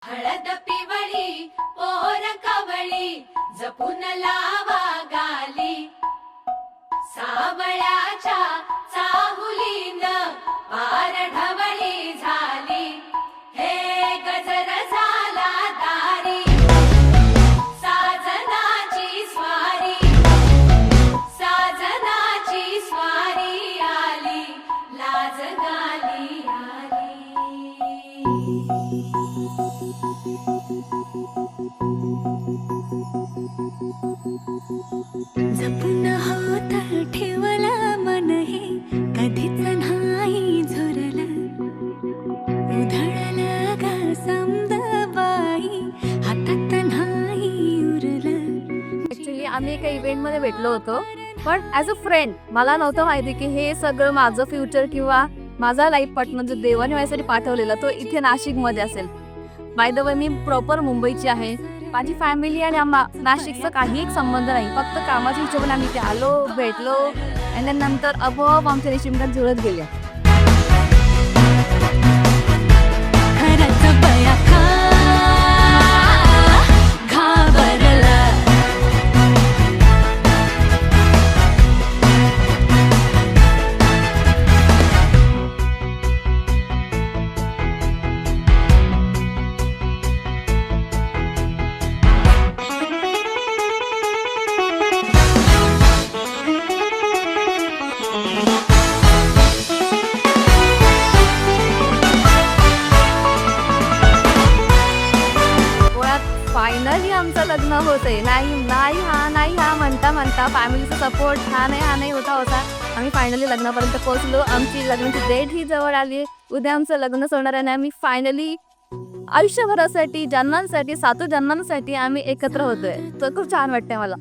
हळद पिवळी पोर कवळी जपून लावा गाली, सावळ्याच्या चाहुलीन पार ढवळी झाली, हे गजर झाला दारी, साजनाची स्वारी, साजनाची स्वारी आली, लाज गाली आली. जपून होत ठेवला मन हे कधीच नाही झुरलं, उधळलं ग समद बाई हातात नाही उरलं. ऍक्च्युली आम्ही एका इव्हेंटमध्ये भेटलो होतो, पण ॲज अ फ्रेंड मला नव्हतं माहिती की हे सगळं माझं फ्युचर किंवा माझा लाईफ पार्टनर जो देवाने माझ्यासाठी पाठवलेला तो इथे नाशिकमध्ये असेल. By the way me proper मुंबईची आहे. माझी फॅमिली आणि नाशिकचा काही एक संबंध नाही, फक्त कामाच्या हिशोबाने आम्ही इथे आलो, भेटलो आणि नंतर आपोआप आमच्या निशिमगत जुळत गेले. खरंच बया घाबरला. फायनली आमचं लग्न होतंय. नाही हा म्हणता म्हणता फॅमिलीचा सपोर्ट हा नाही होता आम्ही फायनली लग्नापर्यंत पोहोचलो. आमची लग्नाची डेट ही जवळ आली. उद्या आमचं लग्न होणार आहे आणि आम्ही फायनली आयुष्यभरासाठी जन्मांसाठी 7 जन्मांसाठी आम्ही एकत्र होतोय. तर खूप छान वाटतंय मला.